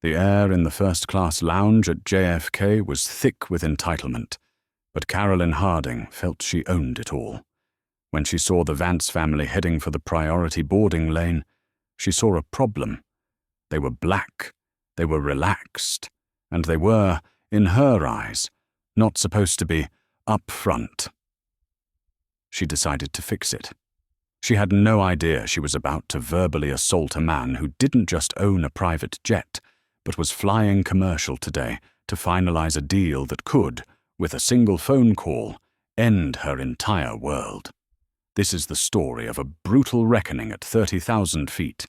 The air in the first-class lounge at JFK was thick with entitlement, but Carolyn Harding felt she owned it all. When she saw the Vance family heading for the priority boarding lane, she saw a problem. They were black, they were relaxed, and they were, in her eyes, not supposed to be up front. She decided to fix it. She had no idea she was about to verbally assault a man who didn't just own a private jet, but was flying commercial today to finalize a deal that could, with a single phone call, end her entire world. This is the story of a brutal reckoning at 30,000 feet.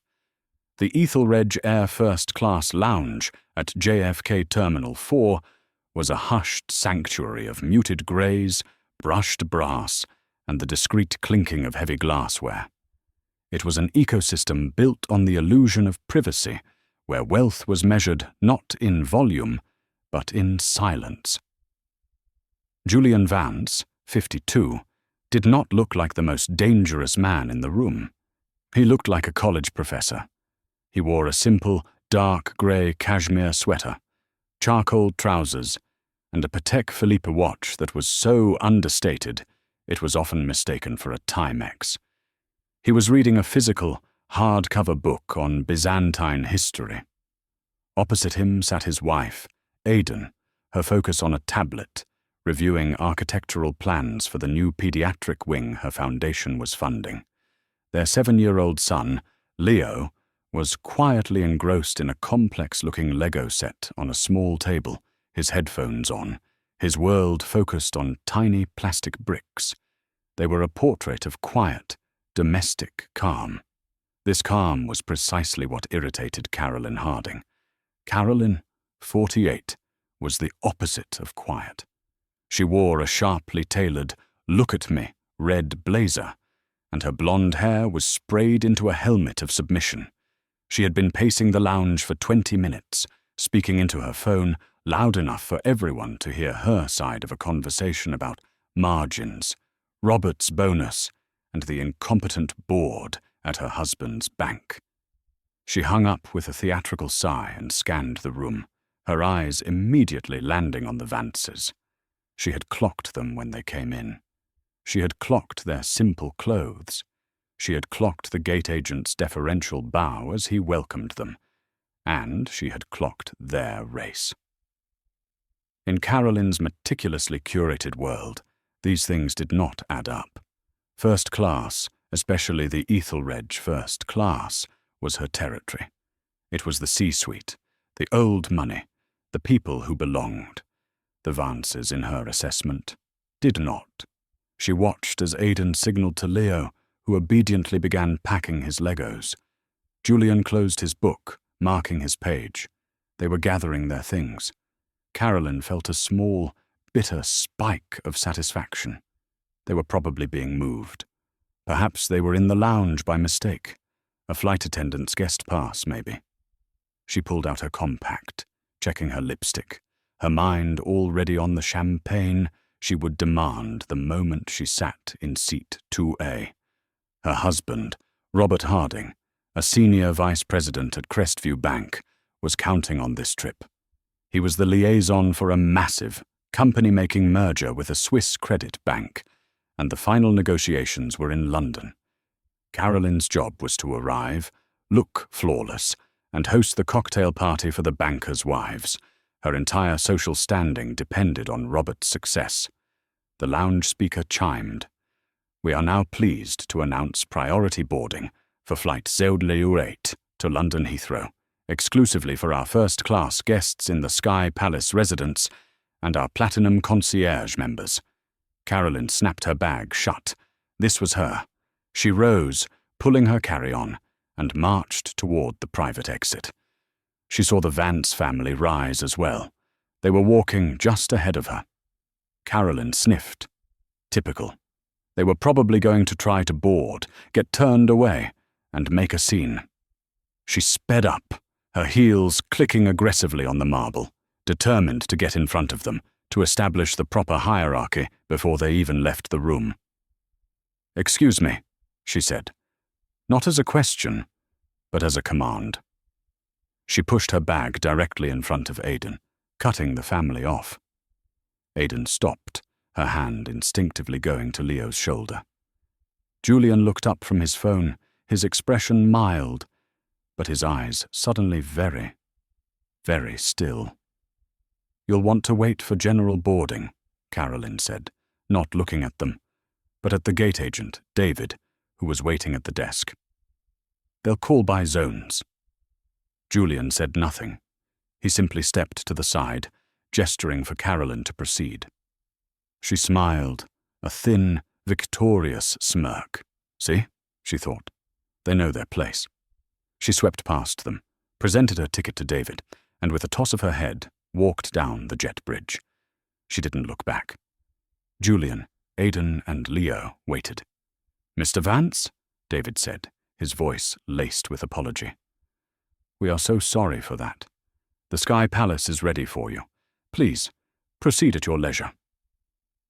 The Ethelredge Air First Class Lounge at JFK Terminal 4 was a hushed sanctuary of muted greys, brushed brass, and the discreet clinking of heavy glassware. It was an ecosystem built on the illusion of privacy, where wealth was measured not in volume, but in silence. Julian Vance, 52, did not look like the most dangerous man in the room. He looked like a college professor. He wore a simple, dark grey cashmere sweater, charcoal trousers, and a Patek Philippe watch that was so understated it was often mistaken for a Timex. He was reading a physical, hardcover book on Byzantine history. Opposite him sat his wife, Aidan, her focus on a tablet, reviewing architectural plans for the new pediatric wing her foundation was funding. Their 7-year-old son, Leo, was quietly engrossed in a complex-looking Lego set on a small table, his headphones on, his world focused on tiny plastic bricks. They were a portrait of quiet, domestic calm. This calm was precisely what irritated Carolyn Harding. Carolyn, 48, was the opposite of quiet. She wore a sharply tailored, look-at-me, red blazer, and her blonde hair was sprayed into a helmet of submission. She had been pacing the lounge for 20 minutes, speaking into her phone loud enough for everyone to hear her side of a conversation about margins, Robert's bonus, and the incompetent board at her husband's bank. She hung up with a theatrical sigh and scanned the room, her eyes immediately landing on the Vances. She had clocked them when they came in. She had clocked their simple clothes. She had clocked the gate agent's deferential bow as he welcomed them. And she had clocked their race. In Carolyn's meticulously curated world, these things did not add up. First class, especially the Ethelredge First Class, was her territory. It was the C-suite, the old money, the people who belonged. The Vances, in her assessment, did not. She watched as Aidan signaled to Leo, who obediently began packing his Legos. Julian closed his book, marking his page. They were gathering their things. Carolyn felt a small, bitter spike of satisfaction. They were probably being moved. Perhaps they were in the lounge by mistake. A flight attendant's guest pass, maybe. She pulled out her compact, checking her lipstick, her mind already on the champagne she would demand the moment she sat in seat 2A. Her husband, Robert Harding, a senior vice president at Crestview Bank, was counting on this trip. He was the liaison for a massive, company-making merger with a Swiss credit bank, and the final negotiations were in London. Carolyn's job was to arrive, look flawless, and host the cocktail party for the bankers' wives. Her entire social standing depended on Robert's success. The lounge speaker chimed. "We are now pleased to announce priority boarding for flight Zeudleu 8 to London Heathrow, exclusively for our first-class guests in the Sky Palace residence and our Platinum Concierge members." Carolyn snapped her bag shut. This was her. She rose, pulling her carry-on, and marched toward the private exit. She saw the Vance family rise as well. They were walking just ahead of her. Carolyn sniffed. Typical. They were probably going to try to board, get turned away, and make a scene. She sped up, her heels clicking aggressively on the marble, determined to get in front of them, to establish the proper hierarchy before they even left the room. "Excuse me," she said, not as a question, but as a command. She pushed her bag directly in front of Aidan, cutting the family off. Aidan stopped, her hand instinctively going to Leo's shoulder. Julian looked up from his phone, his expression mild, but his eyes suddenly very, very still. "You'll want to wait for general boarding," Carolyn said, not looking at them, but at the gate agent, David, who was waiting at the desk. "They'll call by zones." Julian said nothing. He simply stepped to the side, gesturing for Carolyn to proceed. She smiled, a thin, victorious smirk. "See?" she thought. "They know their place." She swept past them, presented her ticket to David, and with a toss of her head, walked down the jet bridge. She didn't look back. Julian, Aidan, and Leo waited. "Mr. Vance?" David said, his voice laced with apology. "We are so sorry for that. The Sky Palace is ready for you. Please, proceed at your leisure."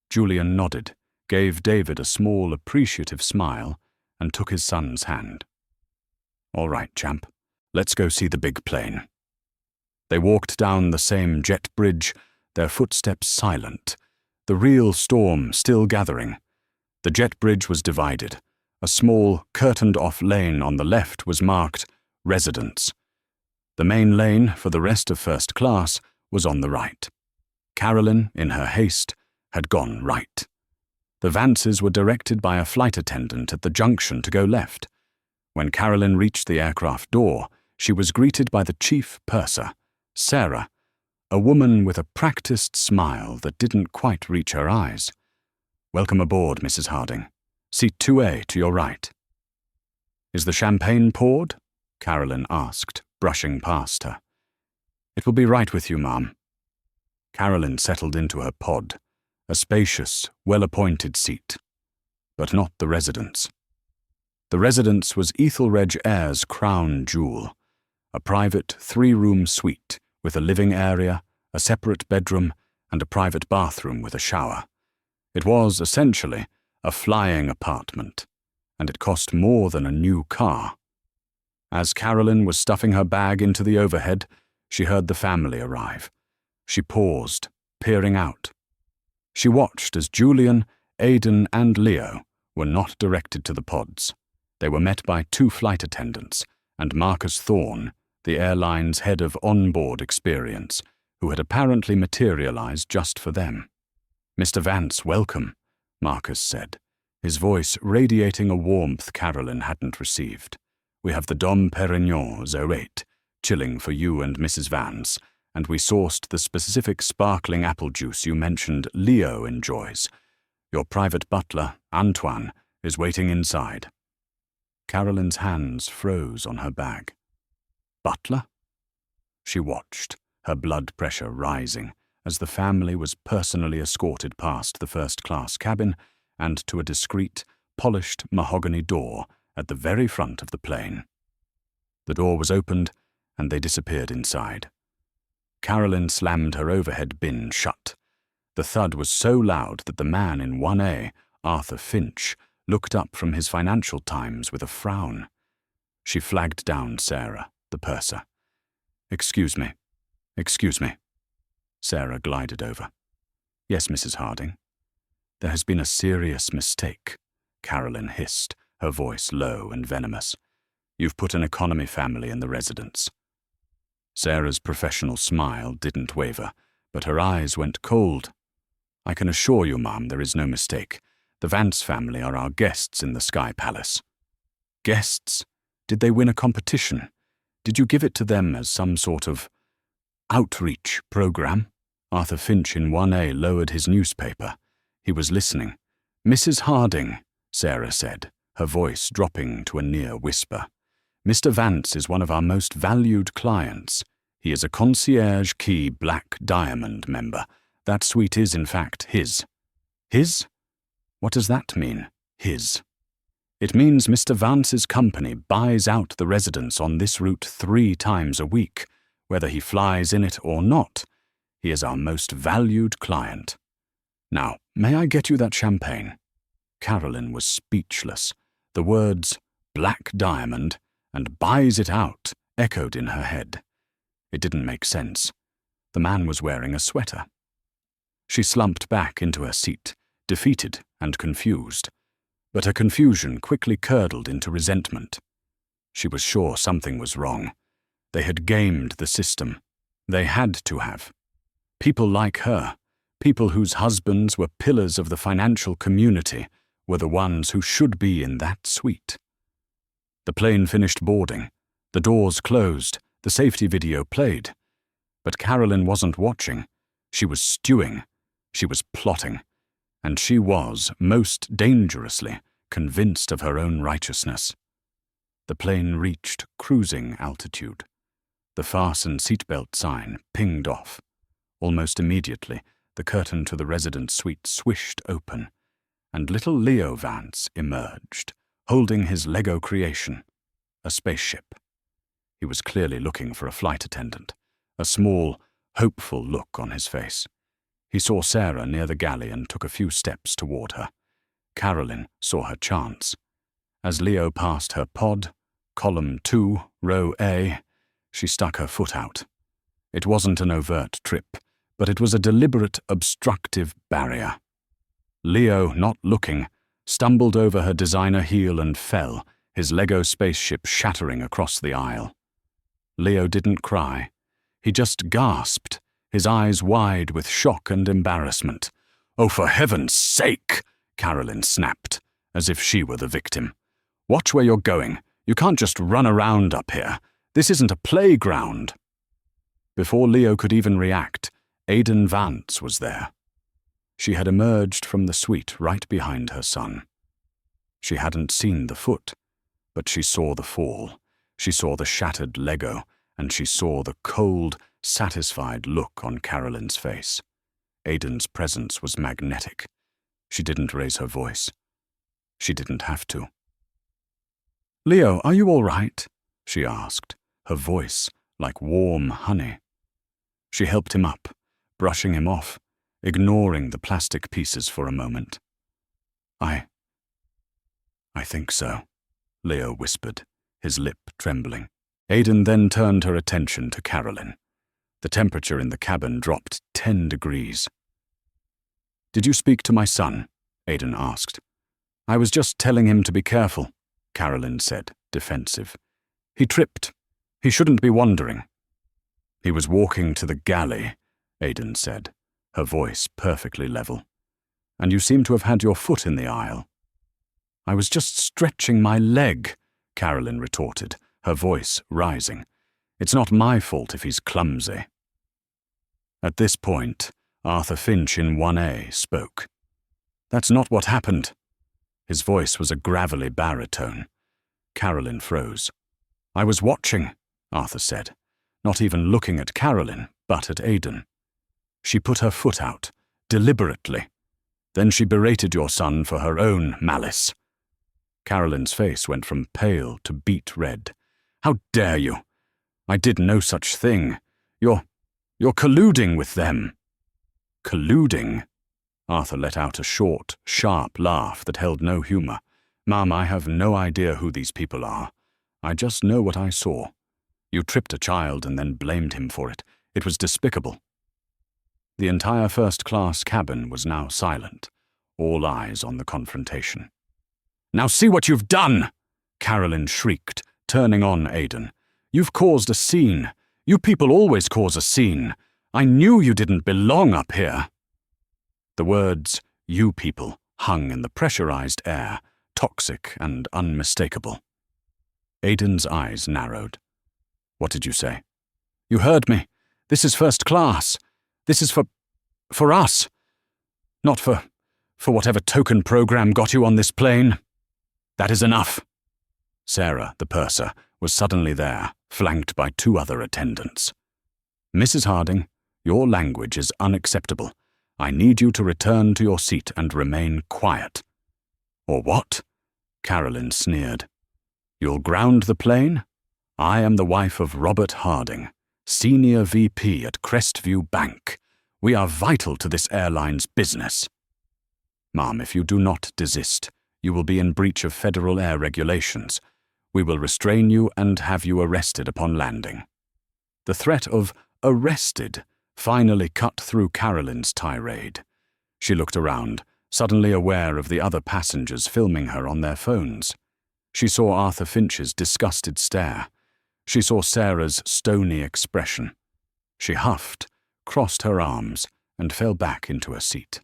Julian nodded, gave David a small, appreciative smile, and took his son's hand. "All right, champ. Let's go see the big plane." They walked down the same jet bridge, their footsteps silent, the real storm still gathering. The jet bridge was divided. A small, curtained-off lane on the left was marked Residence. The main lane for the rest of first class was on the right. Carolyn, in her haste, had gone right. The Vances were directed by a flight attendant at the junction to go left. When Carolyn reached the aircraft door, she was greeted by the chief purser, Sarah, a woman with a practiced smile that didn't quite reach her eyes. "Welcome aboard, Mrs. Harding. Seat 2A to your right." "Is the champagne poured?" Carolyn asked, brushing past her. "It will be right with you, ma'am." Carolyn settled into her pod, a spacious, well-appointed seat. But not the residence. The residence was Ethelred Eyre's crown jewel, a private 3-room suite with a living area, a separate bedroom, and a private bathroom with a shower. It was, essentially, a flying apartment, and it cost more than a new car. As Carolyn was stuffing her bag into the overhead, she heard the family arrive. She paused, peering out. She watched as Julian, Aidan, and Leo were not directed to the pods. They were met by 2 flight attendants and Marcus Thorne, the airline's head of onboard experience, who had apparently materialized just for them. "Mr. Vance, welcome," Marcus said, his voice radiating a warmth Carolyn hadn't received. "We have the Dom Perignon 08, chilling for you and Mrs. Vance, and we sourced the specific sparkling apple juice you mentioned Leo enjoys. Your private butler, Antoine, is waiting inside." Carolyn's hands froze on her bag. "Butler?" She watched, her blood pressure rising, as the family was personally escorted past the first-class cabin and to a discreet, polished mahogany door at the very front of the plane. The door was opened, and they disappeared inside. Carolyn slammed her overhead bin shut. The thud was so loud that the man in 1A, Arthur Finch, looked up from his Financial Times with a frown. She flagged down Sarah, the purser. Excuse me. Sarah glided over. "Yes, Mrs. Harding." "There has been a serious mistake," Carolyn hissed, her voice low and venomous. "You've put an economy family in the residence." Sarah's professional smile didn't waver, but her eyes went cold. "I can assure you, ma'am, there is no mistake. The Vance family are our guests in the Sky Palace." "Guests? Did they win a competition? Did you give it to them as some sort of outreach program?" Arthur Finch in 1A lowered his newspaper. He was listening. "Mrs. Harding," Sarah said, her voice dropping to a near whisper. "Mr. Vance is one of our most valued clients. He is a concierge key Black Diamond member. That suite is, in fact, his." "His? What does that mean, his?" "It means Mr. Vance's company buys out the residence on this route 3 times a week, whether he flies in it or not. He is our most valued client. Now, may I get you that champagne?" Carolyn was speechless. The words, "Black Diamond," and "buys it out," echoed in her head. It didn't make sense. The man was wearing a sweater. She slumped back into her seat, defeated and confused. But her confusion quickly curdled into resentment. She was sure something was wrong. They had gamed the system. They had to have. People like her, people whose husbands were pillars of the financial community, were the ones who should be in that suite. The plane finished boarding. The doors closed. The safety video played. But Carolyn wasn't watching. She was stewing. She was plotting. And she was, most dangerously, convinced of her own righteousness. The plane reached cruising altitude. The fasten seatbelt sign pinged off. Almost immediately, the curtain to the residence suite swished open, and little Leo Vance emerged, holding his Lego creation, a spaceship. He was clearly looking for a flight attendant, a small, hopeful look on his face. He saw Sarah near the galley and took a few steps toward her. Carolyn saw her chance. As Leo passed her pod, column 2, row A, she stuck her foot out. It wasn't an overt trip, but it was a deliberate, obstructive barrier. Leo, not looking, stumbled over her designer heel and fell, his Lego spaceship shattering across the aisle. Leo didn't cry. He just gasped, his eyes wide with shock and embarrassment. "Oh, for heaven's sake!" Carolyn snapped, as if she were the victim. "Watch where you're going. You can't just run around up here. This isn't a playground." Before Leo could even react, Aidan Vance was there. She had emerged from the suite right behind her son. She hadn't seen the foot, but she saw the fall. She saw the shattered Lego, and she saw the cold, satisfied look on Carolyn's face. Aidan's presence was magnetic. She didn't raise her voice. She didn't have to. "Leo, are you all right?" she asked, her voice like warm honey. She helped him up, brushing him off, ignoring the plastic pieces for a moment. I think so," Leo whispered, his lip trembling. Aidan then turned her attention to Carolyn. The temperature in the cabin dropped 10 degrees. "Did you speak to my son?" Aidan asked. "I was just telling him to be careful," Carolyn said, defensive. "He tripped. He shouldn't be wandering." "He was walking to the galley," Aidan said, her voice perfectly level. "And you seem to have had your foot in the aisle." "I was just stretching my leg," Carolyn retorted, her voice rising. "It's not my fault if he's clumsy." At this point, Arthur Finch in 1A spoke. "That's not what happened." His voice was a gravelly baritone. Carolyn froze. "I was watching," Arthur said, not even looking at Carolyn, but at Aidan. "She put her foot out, deliberately. Then she berated your son for her own malice." Carolyn's face went from pale to beet red. "How dare you? I did no such thing. You're colluding with them." "Colluding?" Arthur let out a short, sharp laugh that held no humor. "Mum, I have no idea who these people are. I just know what I saw. You tripped a child and then blamed him for it. It was despicable." The entire first-class cabin was now silent, all eyes on the confrontation. "Now see what you've done!" Carolyn shrieked, turning on Aidan. "You've caused a scene. You people always cause a scene. I knew you didn't belong up here." The words, "you people," hung in the pressurized air, toxic and unmistakable. Aidan's eyes narrowed. "What did you say?" "You heard me. This is first class. This is for us. Not for whatever token program got you on this plane." "That is enough." Sarah, the purser, was suddenly there, flanked by 2 other attendants. "Mrs. Harding, your language is unacceptable. I need you to return to your seat and remain quiet." "Or what?" Carolyn sneered. "You'll ground the plane? I am the wife of Robert Harding, Senior VP at Crestview Bank. We are vital to this airline's business." "Ma'am, if you do not desist, you will be in breach of federal air regulations. We will restrain you and have you arrested upon landing." The threat of "arrested" finally cut through Carolyn's tirade. She looked around, suddenly aware of the other passengers filming her on their phones. She saw Arthur Finch's disgusted stare. She saw Sarah's stony expression. She huffed, crossed her arms, and fell back into her seat.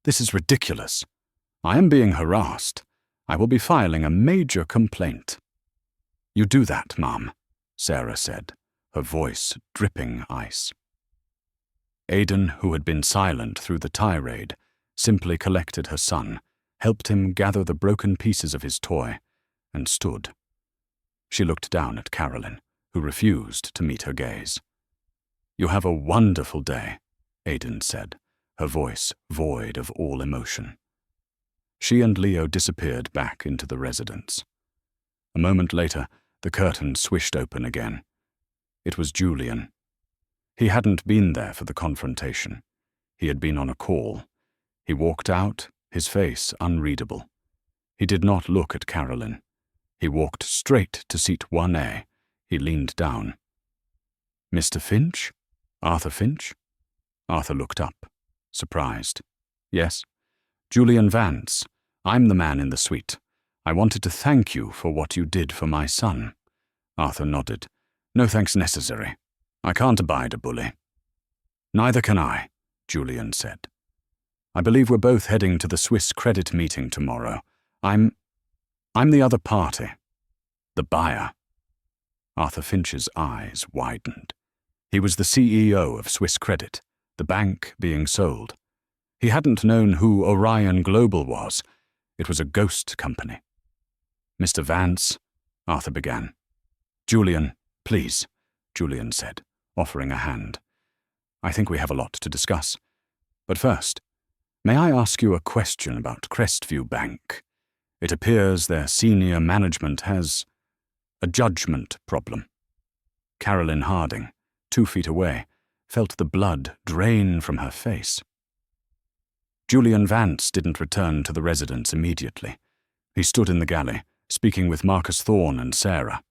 "This is ridiculous. I am being harassed. I will be filing a major complaint." "You do that, Mom," Sarah said, her voice dripping ice. Aidan, who had been silent through the tirade, simply collected her son, helped him gather the broken pieces of his toy, and stood. She looked down at Carolyn, who refused to meet her gaze. "You have a wonderful day," Aidan said, her voice void of all emotion. She and Leo disappeared back into the residence. A moment later, the curtain swished open again. It was Julian. He hadn't been there for the confrontation. He had been on a call. He walked out, his face unreadable. He did not look at Carolyn. He walked straight to seat 1A. He leaned down. "Mr. Finch? Arthur Finch?" Arthur looked up, surprised. "Yes? Julian Vance. I'm the man in the suite. I wanted to thank you for what you did for my son." Arthur nodded. "No thanks necessary. I can't abide a bully." "Neither can I," Julian said. "I believe we're both heading to the Swiss credit meeting tomorrow. I'm the other party. The buyer." Arthur Finch's eyes widened. He was the CEO of Swiss Credit, the bank being sold. He hadn't known who Orion Global was. It was a ghost company. "Mr. Vance," Arthur began. "Julian, please," Julian said, offering a hand. "I think we have a lot to discuss. But first, may I ask you a question about Crestview Bank? It appears their senior management has a judgment problem." Carolyn Harding, 2 feet away, felt the blood drain from her face. Julian Vance didn't return to the residence immediately. He stood in the galley, speaking with Marcus Thorne and Sarah.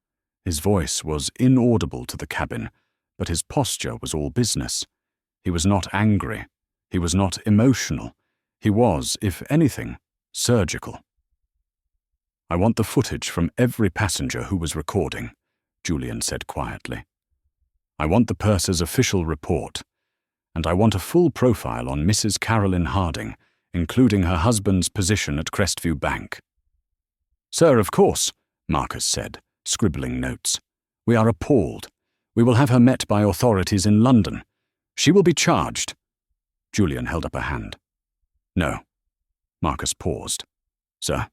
His voice was inaudible to the cabin, but his posture was all business. He was not angry. He was not emotional. He was, if anything, surgical. "I want the footage from every passenger who was recording," Julian said quietly. "I want the purser's official report. And I want a full profile on Mrs. Carolyn Harding, including her husband's position at Crestview Bank." "Sir, of course," Marcus said, scribbling notes. "We are appalled. We will have her met by authorities in London. She will be charged." Julian held up a hand. "No." Marcus paused. "Sir,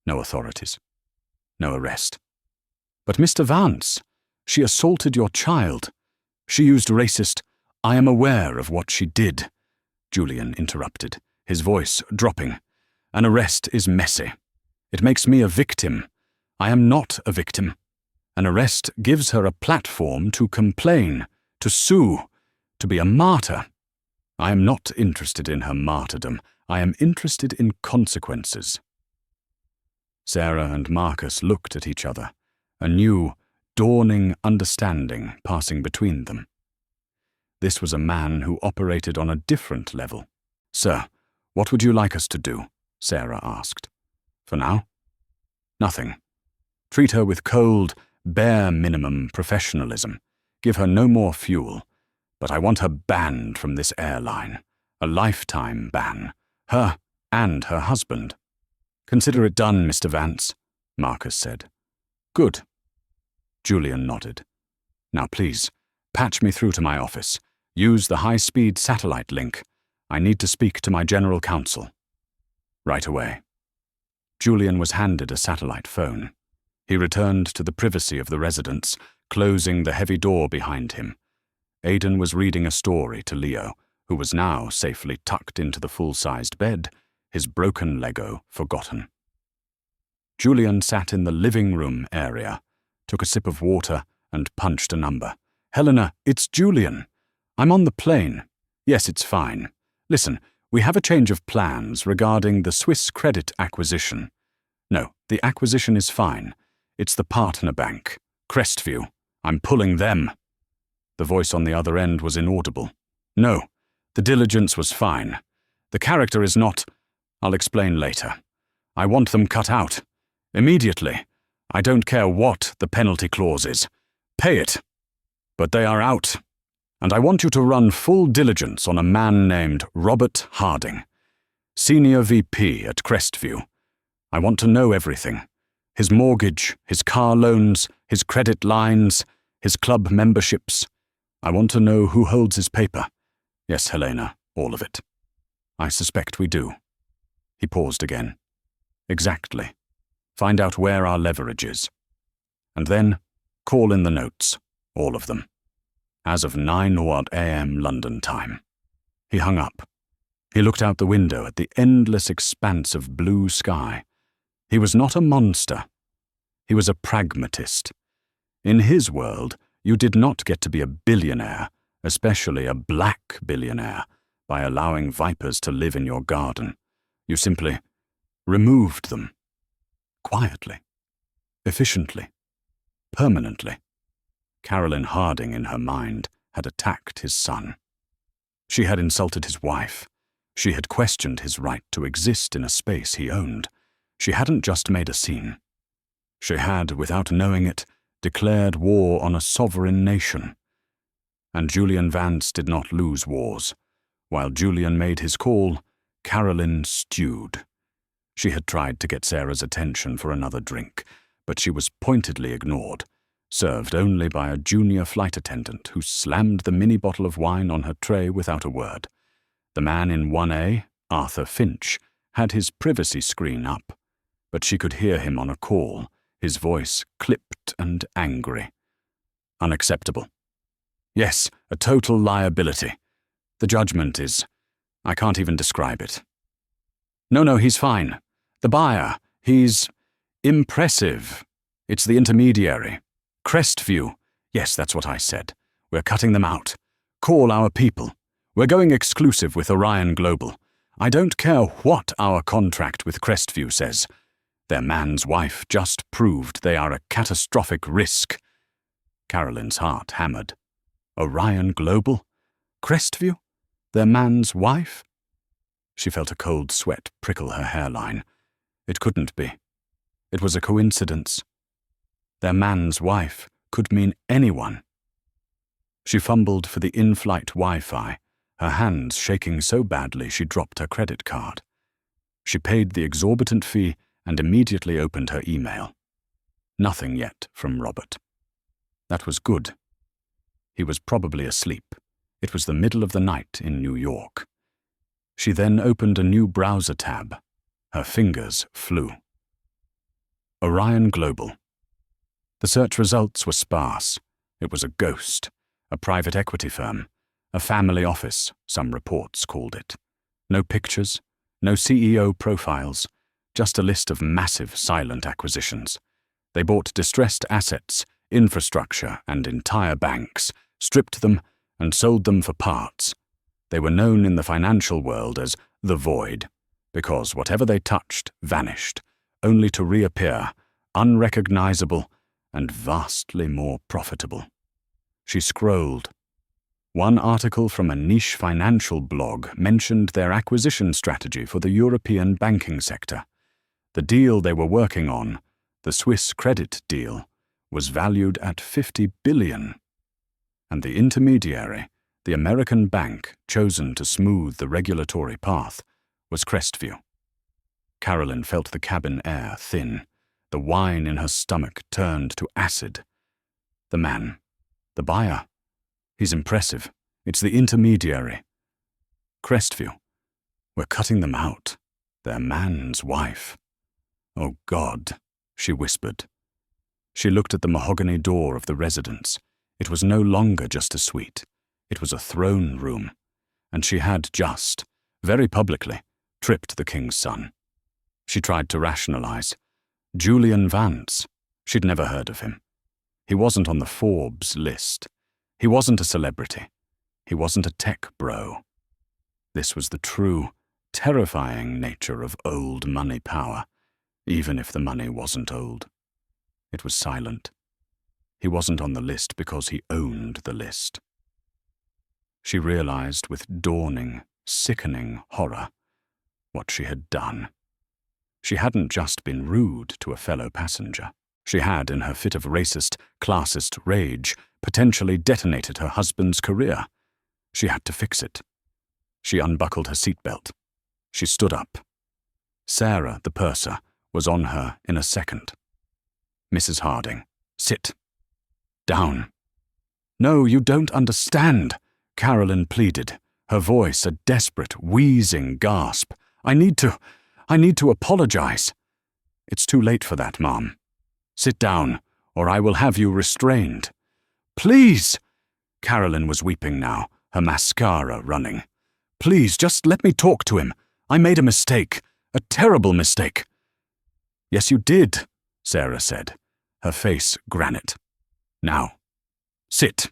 no authorities. No arrest." "But Mr. Vance, she assaulted your child. She used racist—" "I am aware of what she did," Julian interrupted, his voice dropping. "An arrest is messy. It makes me a victim. I am not a victim. An arrest gives her a platform to complain, to sue, to be a martyr. I am not interested in her martyrdom. I am interested in consequences." Sarah and Marcus looked at each other, a new, dawning understanding passing between them. This was a man who operated on a different level. "Sir, what would you like us to do?" Sarah asked. "For now?" "Nothing. Treat her with cold, bare minimum professionalism. Give her no more fuel. But I want her banned from this airline. A lifetime ban. Her and her husband." "Consider it done, Mr. Vance," Marcus said. "Good." Julian nodded. "Now please, patch me through to my office. Use the high-speed satellite link. I need to speak to my general counsel." "Right away." Julian was handed a satellite phone. He returned to the privacy of the residence, closing the heavy door behind him. Aidan was reading a story to Leo, who was now safely tucked into the full-sized bed, his broken Lego forgotten. Julian sat in the living room area, took a sip of water, and punched a number. "Helena, it's Julian. I'm on the plane. Yes, it's fine. Listen, we have a change of plans regarding the Swiss credit acquisition. No, the acquisition is fine. It's the partner bank, Crestview. I'm pulling them." The voice on the other end was inaudible. No, the diligence was fine. The character is not. I'll explain later. I want them cut out. Immediately. I don't care what the penalty clause is. Pay it. But they are out. And I want you to run full diligence on a man named Robert Harding, Senior VP at Crestview. I want to know everything. His mortgage, his car loans, his credit lines, his club memberships. I want to know who holds his paper. Yes, Helena, all of it. I suspect we do. He paused again. Exactly. Find out where our leverage is. And then, call in the notes, all of them. As of 9:00 a.m. London time. He hung up. He looked out the window at the endless expanse of blue sky. He was not a monster. He was a pragmatist. In his world, you did not get to be a billionaire, especially a black billionaire, by allowing vipers to live in your garden. You simply removed them. Quietly. Efficiently. Permanently. Carolyn Harding, in her mind, had attacked his son. She had insulted his wife. She had questioned his right to exist in a space he owned. She hadn't just made a scene. She had, without knowing it, declared war on a sovereign nation. And Julian Vance did not lose wars. While Julian made his call, Carolyn stewed. She had tried to get Sarah's attention for another drink, but she was pointedly ignored, served only by a junior flight attendant who slammed the mini bottle of wine on her tray without a word. The man in 1A, Arthur Finch, had his privacy screen up, but she could hear him on a call, his voice clipped and angry. Unacceptable. Yes, a total liability. The judgment is... I can't even describe it. No, he's fine. The buyer, he's... impressive. It's the intermediary. Crestview. Yes, that's what I said. We're cutting them out. Call our people. We're going exclusive with Orion Global. I don't care what our contract with Crestview says. Their man's wife just proved they are a catastrophic risk. Carolyn's heart hammered. Orion Global? Crestview? Their man's wife? She felt a cold sweat prickle her hairline. It couldn't be. It was a coincidence. Their man's wife could mean anyone. She fumbled for the in-flight Wi-Fi, her hands shaking so badly she dropped her credit card. She paid the exorbitant fee and immediately opened her email. Nothing yet from Robert. That was good. He was probably asleep. It was the middle of the night in New York. She then opened a new browser tab. Her fingers flew. Orion Global. The search results were sparse. It was a ghost, a private equity firm, a family office, some reports called it. No pictures, no CEO profiles, just a list of massive silent acquisitions. They bought distressed assets, infrastructure, and entire banks, stripped them, and sold them for parts. They were known in the financial world as the Void, because whatever they touched vanished, only to reappear, unrecognizable and vastly more profitable. She scrolled. One article from a niche financial blog mentioned their acquisition strategy for the European banking sector. The deal they were working on, the Swiss credit deal, was valued at $50 billion. And the intermediary, the American bank chosen to smooth the regulatory path, was Crestview. Carolyn felt the cabin air thin. The wine in her stomach turned to acid. The man, the buyer, he's impressive. It's the intermediary. Crestview. We're cutting them out. Their man's wife. Oh God, she whispered. She looked at the mahogany door of the residence. It was no longer just a suite. It was a throne room. And she had just, very publicly, tripped the king's son. She tried to rationalize. Julian Vance. She'd never heard of him. He wasn't on the Forbes list. He wasn't a celebrity. He wasn't a tech bro. This was the true, terrifying nature of old money power, even if the money wasn't old. It was silent. He wasn't on the list because he owned the list. She realized with dawning, sickening horror what she had done. She hadn't just been rude to a fellow passenger. She had, in her fit of racist, classist rage, potentially detonated her husband's career. She had to fix it. She unbuckled her seatbelt. She stood up. Sarah, the purser, was on her in a second. "Mrs. Harding, sit. Down." "No, you don't understand," Carolyn pleaded, her voice a desperate, wheezing gasp. I need to apologize." "It's too late for that, Mom. Sit down, or I will have you restrained." "Please!" Carolyn was weeping now, her mascara running. "Please, just let me talk to him. I made a mistake. A terrible mistake." "Yes, you did," Sarah said, her face granite. "Now, sit."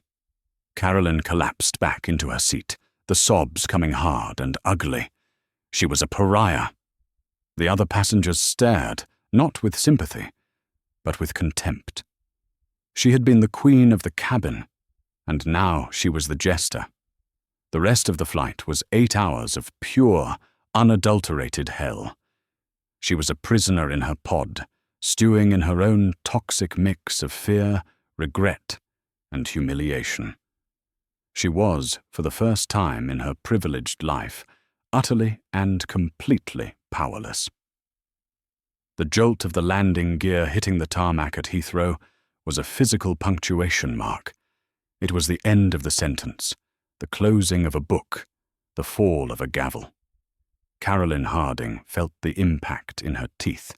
Carolyn collapsed back into her seat, the sobs coming hard and ugly. She was a pariah. The other passengers stared, not with sympathy, but with contempt. She had been the queen of the cabin, and now she was the jester. The rest of the flight was 8 hours of pure, unadulterated hell. She was a prisoner in her pod, stewing in her own toxic mix of fear, regret, and humiliation. She was, for the first time in her privileged life, utterly and completely powerless. The jolt of the landing gear hitting the tarmac at Heathrow was a physical punctuation mark. It was the end of the sentence, the closing of a book, the fall of a gavel. Carolyn Harding felt the impact in her teeth.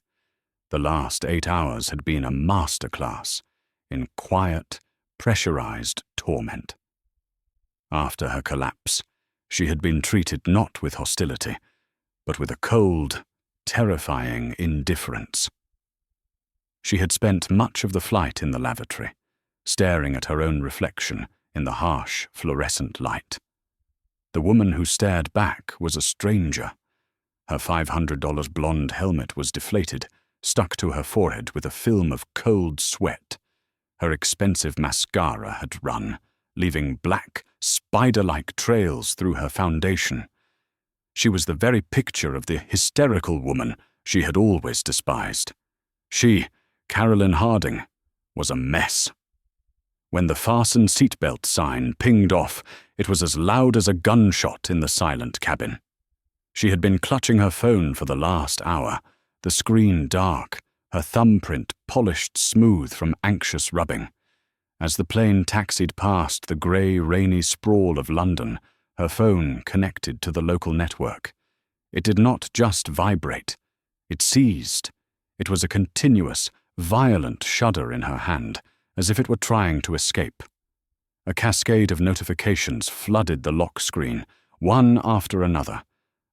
The last 8 hours had been a masterclass in quiet, pressurized torment. After her collapse, she had been treated not with hostility, but with a cold, terrifying indifference. She had spent much of the flight in the lavatory, staring at her own reflection in the harsh, fluorescent light. The woman who stared back was a stranger. Her $500 blonde helmet was deflated, stuck to her forehead with a film of cold sweat. Her expensive mascara had run, leaving black, spider-like trails through her foundation. She was the very picture of the hysterical woman she had always despised. She, Carolyn Harding, was a mess. When the fasten seatbelt sign pinged off, it was as loud as a gunshot in the silent cabin. She had been clutching her phone for the last hour, the screen dark, her thumbprint polished smooth from anxious rubbing. As the plane taxied past the grey, rainy sprawl of London, her phone connected to the local network. It did not just vibrate. It seized. It was a continuous, violent shudder in her hand, as if it were trying to escape. A cascade of notifications flooded the lock screen, one after another,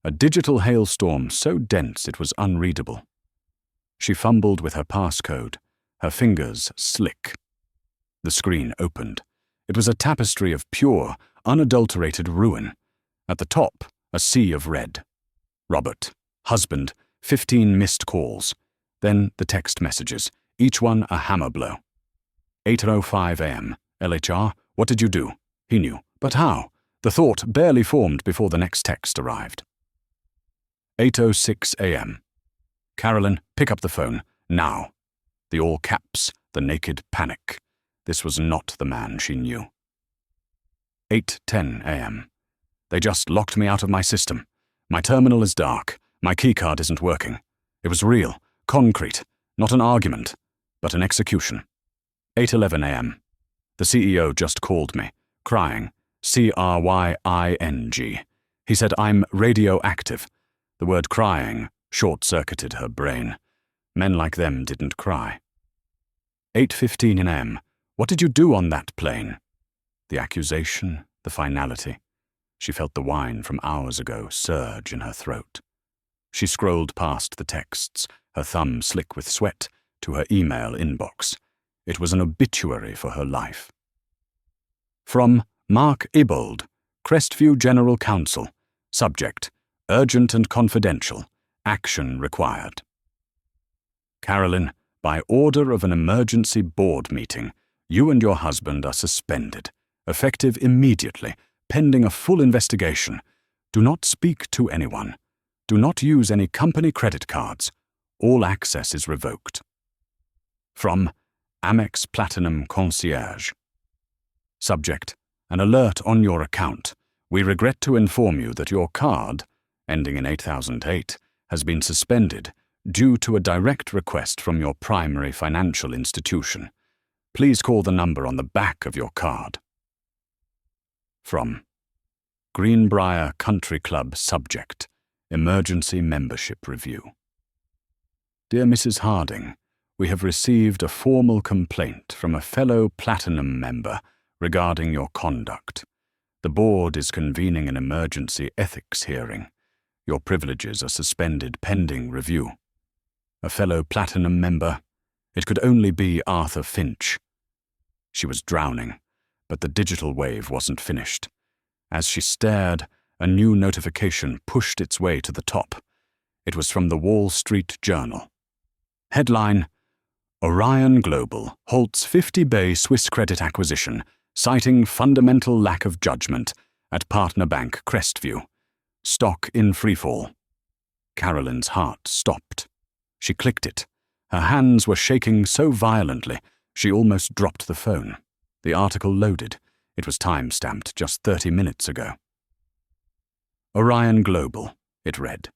a digital hailstorm so dense it was unreadable. She fumbled with her passcode, her fingers slick. The screen opened. It was a tapestry of pure, unadulterated ruin. At the top, a sea of red. Robert, husband, 15 missed calls. Then the text messages, each one a hammer blow. 8:05 a.m. LHR, what did you do? He knew. But how? The thought barely formed before the next text arrived. 8:06 a.m. Carolyn, pick up the phone, now. The all caps, the naked panic. This was not the man she knew. 8:10 a.m. They just locked me out of my system. My terminal is dark. My keycard isn't working. It was real, concrete, not an argument, but an execution. 8:11 a.m. The CEO just called me, crying, crying. He said I'm radioactive. The word crying short-circuited her brain. Men like them didn't cry. 8:15 a.m. What did you do on that plane? The accusation, the finality. She felt the wine from hours ago surge in her throat. She scrolled past the texts, her thumb slick with sweat, to her email inbox. It was an obituary for her life. From Mark Ibold, Crestview General Counsel. Subject, urgent and confidential. Action required. Carolyn, by order of an emergency board meeting, you and your husband are suspended, effective immediately, pending a full investigation. Do not speak to anyone. Do not use any company credit cards. All access is revoked. From Amex Platinum Concierge. Subject: An alert on your account. We regret to inform you that your card, ending in 8008, has been suspended due to a direct request from your primary financial institution. Please call the number on the back of your card. From Greenbrier Country Club. Subject: Emergency Membership Review. Dear Mrs. Harding, we have received a formal complaint from a fellow Platinum member regarding your conduct. The board is convening an emergency ethics hearing. Your privileges are suspended pending review. A fellow Platinum member? It could only be Arthur Finch. She was drowning, but the digital wave wasn't finished. As she stared, a new notification pushed its way to the top. It was from the Wall Street Journal. Headline: Orion Global halts 50 Bay Swiss credit acquisition, citing fundamental lack of judgment at partner bank Crestview. Stock in freefall. Carolyn's heart stopped. She clicked it. Her hands were shaking so violently, she almost dropped the phone. The article loaded. It was time-stamped just 30 minutes ago. Orion Global, it read.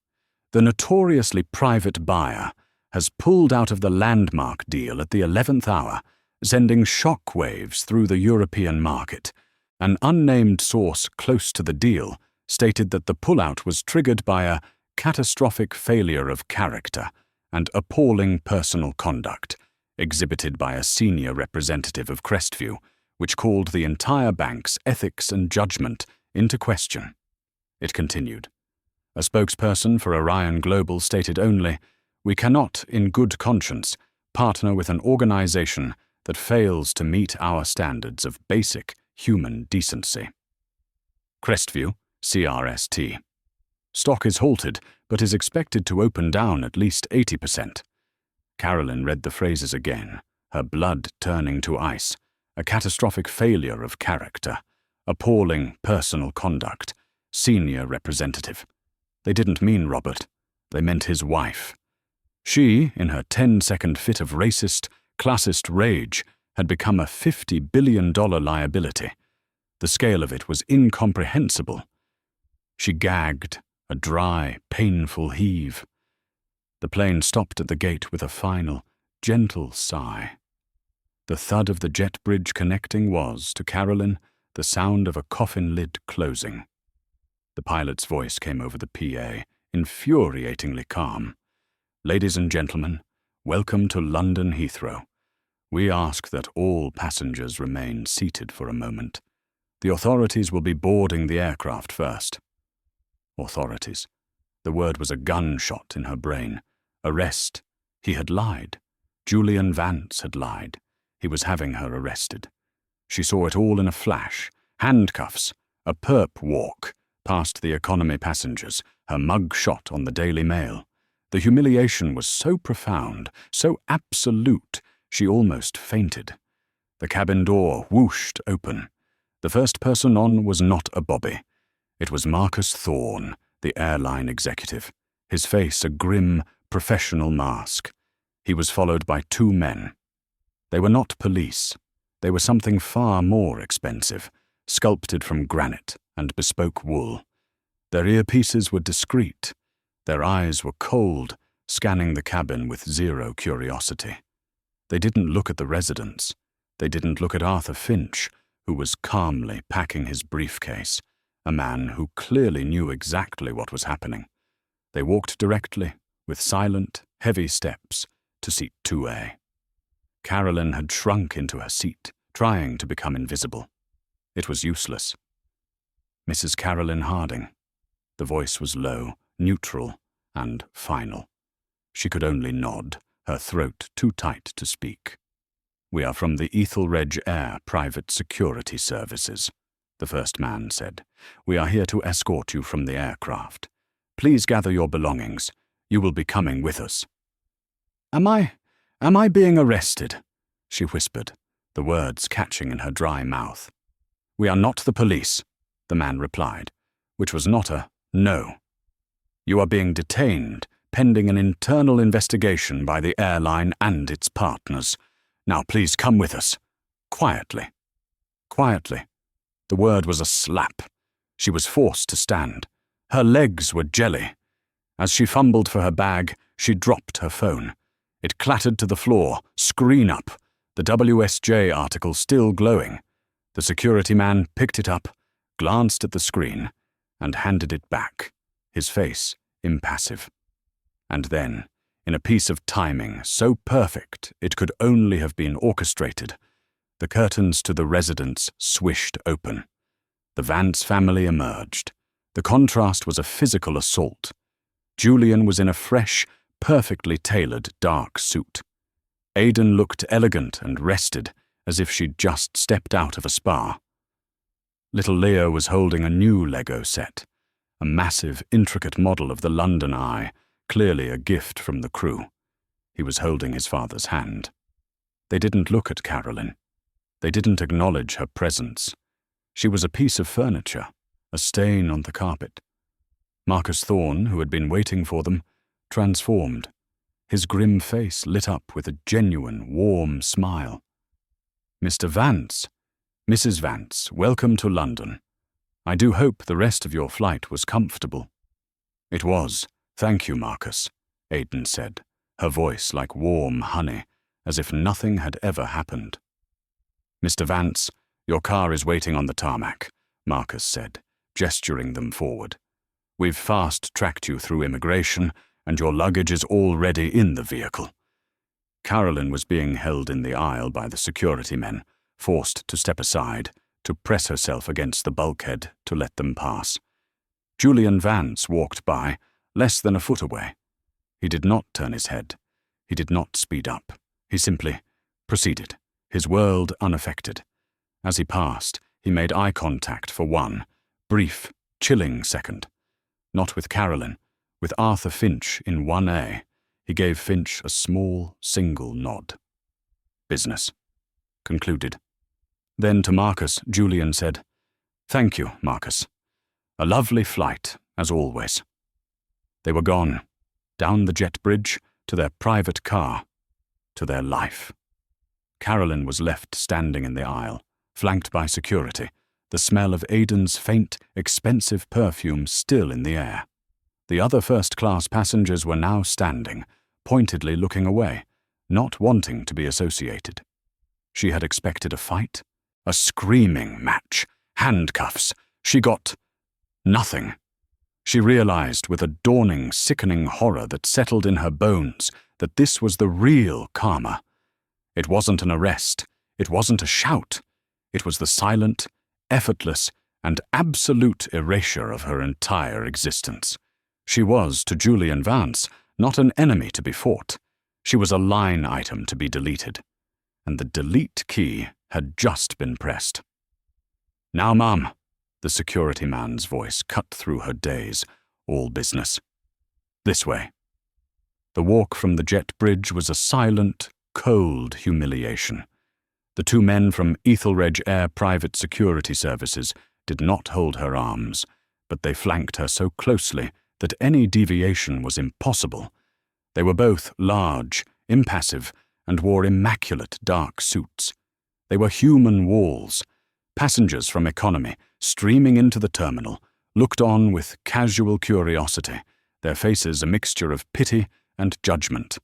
The notoriously private buyer has pulled out of the landmark deal at the 11th hour, sending shock waves through the European market. An unnamed source close to the deal stated that the pullout was triggered by a catastrophic failure of character and appalling personal conduct exhibited by a senior representative of Crestview, which called the entire bank's ethics and judgment into question. It continued. A spokesperson for Orion Global stated only, "We cannot, in good conscience, partner with an organization that fails to meet our standards of basic human decency." Crestview, CRST. Stock is halted, but is expected to open down at least 80%. Carolyn read the phrases again, her blood turning to ice. A catastrophic failure of character, appalling personal conduct, senior representative. They didn't mean Robert. They meant his wife. She, in her 10-second fit of racist, classist rage, had become a $50 billion liability. The scale of it was incomprehensible. She gagged, a dry, painful heave. The plane stopped at the gate with a final, gentle sigh. The thud of the jet bridge connecting was, to Carolyn, the sound of a coffin lid closing. The pilot's voice came over the PA, infuriatingly calm. Ladies and gentlemen, welcome to London Heathrow. We ask that all passengers remain seated for a moment. The authorities will be boarding the aircraft first. Authorities. The word was a gunshot in her brain. Arrest. He had lied. Julian Vance had lied. He was having her arrested. She saw it all in a flash. Handcuffs, a perp walk past the economy passengers, her mug shot on the Daily Mail. The humiliation was so profound, so absolute, she almost fainted. The cabin door whooshed open. The first person on was not a bobby. It was Marcus Thorne, the airline executive, his face a grim, professional mask. He was followed by two men. They were not police. They were something far more expensive, sculpted from granite and bespoke wool. Their earpieces were discreet. Their eyes were cold, scanning the cabin with zero curiosity. They didn't look at the residents. They didn't look at Arthur Finch, who was calmly packing his briefcase, a man who clearly knew exactly what was happening. They walked directly, with silent, heavy steps, to seat 2A. Carolyn had shrunk into her seat, trying to become invisible. It was useless. Mrs. Carolyn Harding. The voice was low, neutral, and final. She could only nod, her throat too tight to speak. "We are from the Ethelredge Air Private Security Services," the first man said. "We are here to escort you from the aircraft. Please gather your belongings. You will be coming with us." Am I being arrested?" she whispered, the words catching in her dry mouth. "We are not the police," the man replied, which was not a no. You are being detained, pending an internal investigation by the airline and its partners. Now please come with us. Quietly. Quietly. The word was a slap. She was forced to stand. Her legs were jelly. As she fumbled for her bag, she dropped her phone. It clattered to the floor, screen up, the WSJ article still glowing. The security man picked it up, glanced at the screen, and handed it back, his face impassive. And then, in a piece of timing so perfect it could only have been orchestrated, the curtains to the residence swished open. The Vance family emerged. The contrast was a physical assault. Julian was in a fresh, perfectly tailored dark suit. Aidan looked elegant and rested, as if she'd just stepped out of a spa. Little Leo was holding a new Lego set, a massive, intricate model of the London Eye, clearly a gift from the crew. He was holding his father's hand. They didn't look at Carolyn. They didn't acknowledge her presence. She was a piece of furniture, a stain on the carpet. Marcus Thorne, who had been waiting for them, transformed. His grim face lit up with a genuine, warm smile. Mr. Vance, Mrs. Vance, welcome to London. I do hope the rest of your flight was comfortable. It was, thank you, Marcus, Aidan said, her voice like warm honey, as if nothing had ever happened. Mr. Vance, your car is waiting on the tarmac, Marcus said, gesturing them forward. We've fast-tracked you through immigration, and your luggage is already in the vehicle. Carolyn was being held in the aisle by the security men, forced to step aside, to press herself against the bulkhead to let them pass. Julian Vance walked by, less than a foot away. He did not turn his head. He did not speed up. He simply proceeded, his world unaffected. As he passed, he made eye contact for one, brief, chilling second. Not with Carolyn, with Arthur Finch in 1A. He gave Finch a small, single nod. Business. Concluded. Then to Marcus, Julian said, Thank you, Marcus. A lovely flight, as always. They were gone, down the jet bridge, to their private car, to their life. Carolyn was left standing in the aisle, flanked by security, the smell of Aidan's faint, expensive perfume still in the air. The other first-class passengers were now standing, pointedly looking away, not wanting to be associated. She had expected a fight, a screaming match, handcuffs. She got nothing. She realized with a dawning, sickening horror that settled in her bones that this was the real karma. It wasn't an arrest. It wasn't a shout. It was the silent, effortless, and absolute erasure of her entire existence. She was, to Julian Vance, not an enemy to be fought. She was a line item to be deleted. And the delete key had just been pressed. Now, Mum, the security man's voice cut through her daze, all business. This way. The walk from the jet bridge was a silent, cold humiliation. The two men from Ethelredge Air Private Security Services did not hold her arms, but they flanked her so closely that any deviation was impossible. They were both large, impassive, and wore immaculate dark suits. They were human walls. Passengers from economy, streaming into the terminal, looked on with casual curiosity, their faces a mixture of pity and judgment.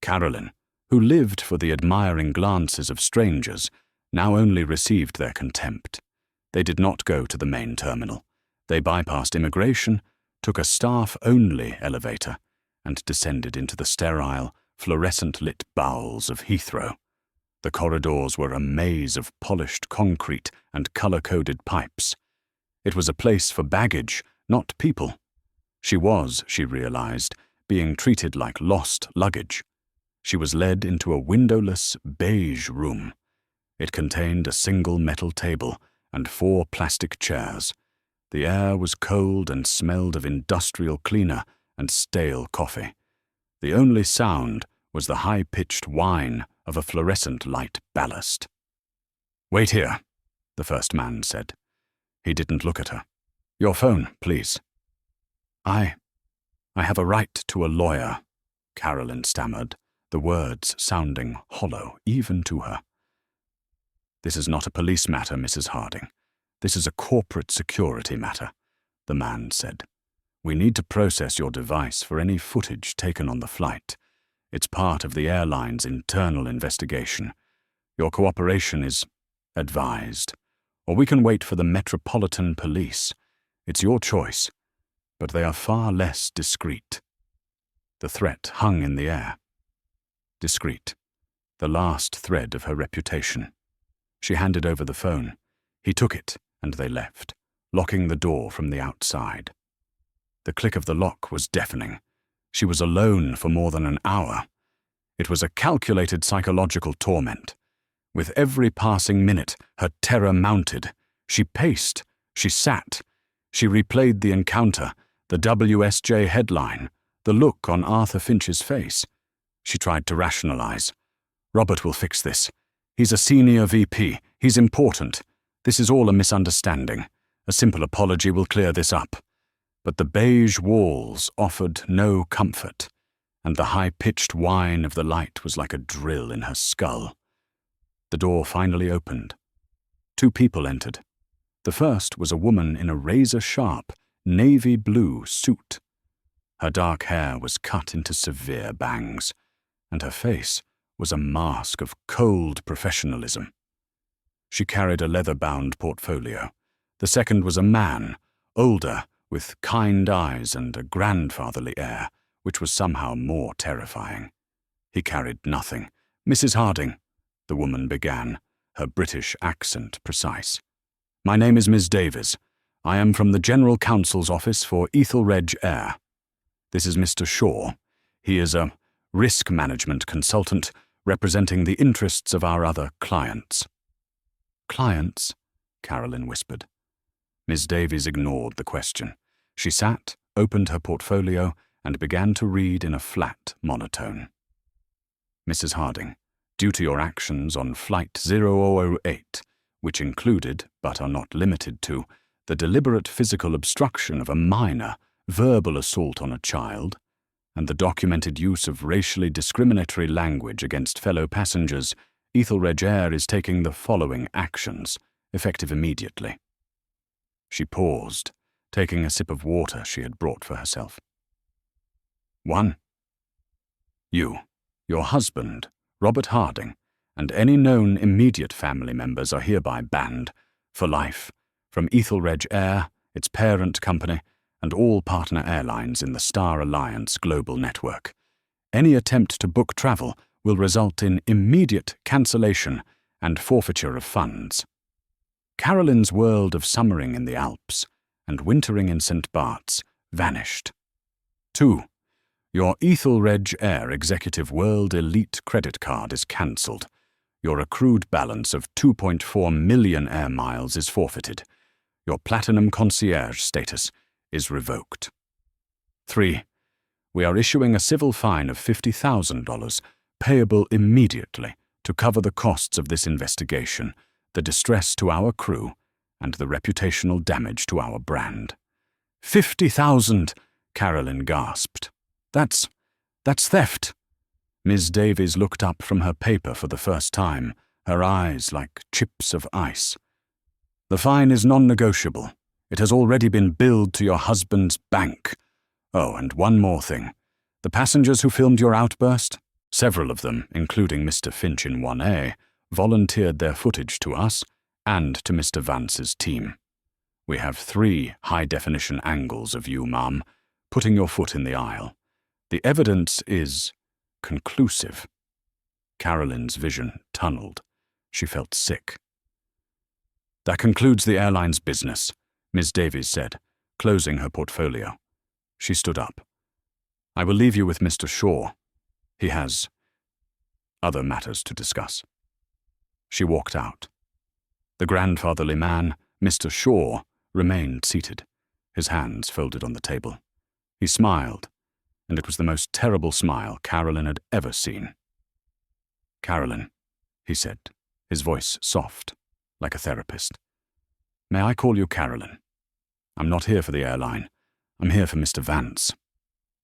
Carolyn, who lived for the admiring glances of strangers, now only received their contempt. They did not go to the main terminal. They bypassed immigration, took a staff-only elevator, and descended into the sterile, fluorescent-lit bowels of Heathrow. The corridors were a maze of polished concrete and color-coded pipes. It was a place for baggage, not people. She was, she realized, being treated like lost luggage. She was led into a windowless, beige room. It contained a single metal table and 4 plastic chairs. The air was cold and smelled of industrial cleaner and stale coffee. The only sound was the high-pitched whine of a fluorescent light ballast. "Wait here," the first man said. He didn't look at her. Your phone, please. I have a right to a lawyer, Carolyn stammered, the words sounding hollow even to her. This is not a police matter, Mrs. Harding. This is a corporate security matter, the man said. We need to process your device for any footage taken on the flight. It's part of the airline's internal investigation. Your cooperation is advised, or we can wait for the Metropolitan Police. It's your choice, but they are far less discreet. The threat hung in the air. Discreet, the last thread of her reputation. She handed over the phone. He took it, and they left, locking the door from the outside. The click of the lock was deafening. She was alone for more than an hour. It was a calculated psychological torment. With every passing minute, her terror mounted. She paced. She sat. She replayed the encounter, the WSJ headline, the look on Arthur Finch's face. She tried to rationalize. Robert will fix this. He's a senior VP. He's important. This is all a misunderstanding. A simple apology will clear this up. But the beige walls offered no comfort, and the high-pitched whine of the light was like a drill in her skull. The door finally opened. 2 people entered. The first was a woman in a razor-sharp, navy blue suit. Her dark hair was cut into severe bangs, and her face was a mask of cold professionalism. She carried a leather-bound portfolio. The second was a man, older, with kind eyes and a grandfatherly air, which was somehow more terrifying. He carried nothing. Mrs. Harding, the woman began, her British accent precise. My name is Miss Davies. I am from the General Counsel's office for Ethelredge Air. This is Mr. Shaw. He is a risk management consultant representing the interests of our other clients. Clients? Carolyn whispered. Miss Davies ignored the question. She sat, opened her portfolio, and began to read in a flat monotone. Mrs. Harding, due to your actions on Flight 0008, which included, but are not limited to, the deliberate physical obstruction of a minor, verbal assault on a child, and the documented use of racially discriminatory language against fellow passengers, Ethelredge Air is taking the following actions, effective immediately. She paused, taking a sip of water she had brought for herself. 1. You, your husband, Robert Harding, and any known immediate family members are hereby banned, for life, from Ethelredge Air, its parent company, and all partner airlines in the Star Alliance global network. Any attempt to book travel will result in immediate cancellation and forfeiture of funds. Carolyn's world of summering in the Alps and wintering in St. Bart's vanished. 2. Your Ethelredge Air Executive World Elite credit card is cancelled. Your accrued balance of 2.4 million air miles is forfeited. Your Platinum Concierge status is revoked. 3. We are issuing a civil fine of $50,000, payable immediately, to cover the costs of this investigation, the distress to our crew, and the reputational damage to our brand. 50,000, Carolyn gasped. That's theft. Ms. Davies looked up from her paper for the first time, her eyes like chips of ice. The fine is non-negotiable. It has already been billed to your husband's bank. Oh, and one more thing. The passengers who filmed your outburst, several of them, including Mr. Finch in 1A, volunteered their footage to us and to Mr. Vance's team. We have 3 high-definition angles of you, ma'am, putting your foot in the aisle. The evidence is conclusive. Carolyn's vision tunneled. She felt sick. That concludes the airline's business, Ms. Davies said, closing her portfolio. She stood up. I will leave you with Mr. Shaw. He has other matters to discuss. She walked out. The grandfatherly man, Mr. Shaw, remained seated, his hands folded on the table. He smiled, and it was the most terrible smile Carolyn had ever seen. Carolyn, he said, his voice soft, like a therapist. May I call you Carolyn? I'm not here for the airline. I'm here for Mr. Vance.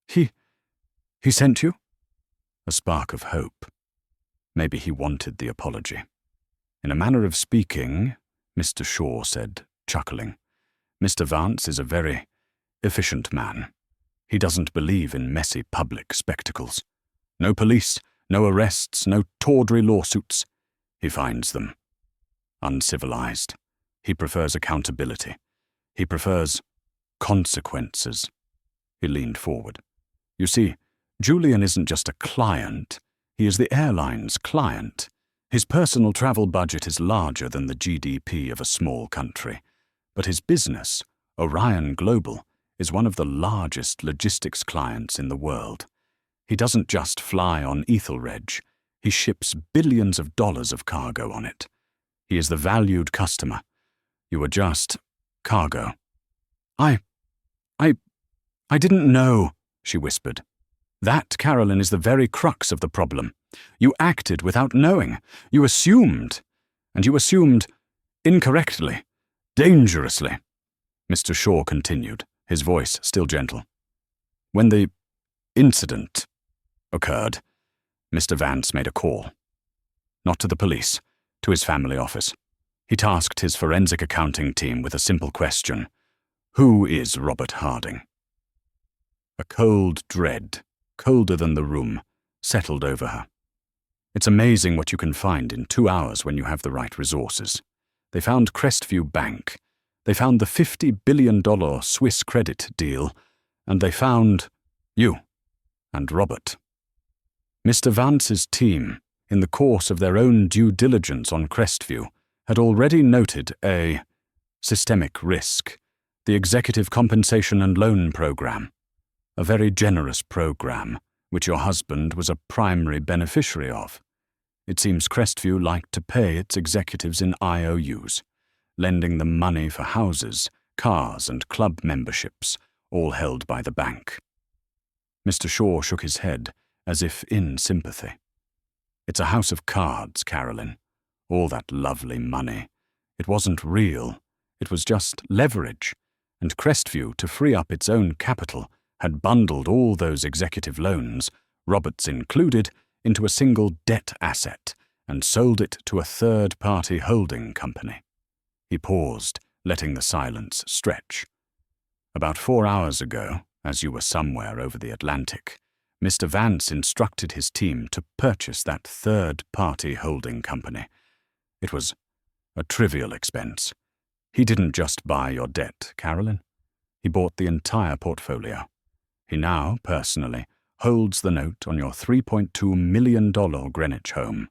He sent you? A spark of hope. Maybe he wanted the apology. In a manner of speaking, Mr. Shaw said, chuckling, Mr. Vance is a very efficient man. He doesn't believe in messy public spectacles. No police, no arrests, no tawdry lawsuits. He finds them uncivilized. He prefers accountability. He prefers consequences. He leaned forward. You see, Julian isn't just a client. He is the airline's client. His personal travel budget is larger than the GDP of a small country. But his business, Orion Global, is one of the largest logistics clients in the world. He doesn't just fly on Ethelredge. He ships billions of dollars of cargo on it. He is the valued customer. You are just cargo. I didn't know, she whispered. That, Carolyn, is the very crux of the problem. You acted without knowing. You assumed. And you assumed incorrectly, dangerously. Mr. Shaw continued, his voice still gentle. When the incident occurred, Mr. Vance made a call. Not to the police, to his family office. He tasked his forensic accounting team with a simple question. Who is Robert Harding? A cold dread, colder than the room, settled over her. It's amazing what you can find in 2 hours when you have the right resources. They found Crestview Bank. They found the $50 billion Swiss credit deal. And they found you and Robert. Mr. Vance's team, in the course of their own due diligence on Crestview, had already noted a systemic risk, the Executive Compensation and Loan Program, a very generous program, which your husband was a primary beneficiary of. It seems Crestview liked to pay its executives in IOUs, lending them money for houses, cars, and club memberships, all held by the bank. Mr. Shaw shook his head, as if in sympathy. It's a house of cards, Carolyn. All that lovely money. It wasn't real. It was just leverage. And Crestview, to free up its own capital, had bundled all those executive loans, Robert's included, into a single debt asset and sold it to a third-party holding company. He paused, letting the silence stretch. About 4 hours ago, as you were somewhere over the Atlantic, Mr. Vance instructed his team to purchase that third-party holding company. It was a trivial expense. He didn't just buy your debt, Carolyn. He bought the entire portfolio. He now, personally, holds the note on your $3.2 million Greenwich home.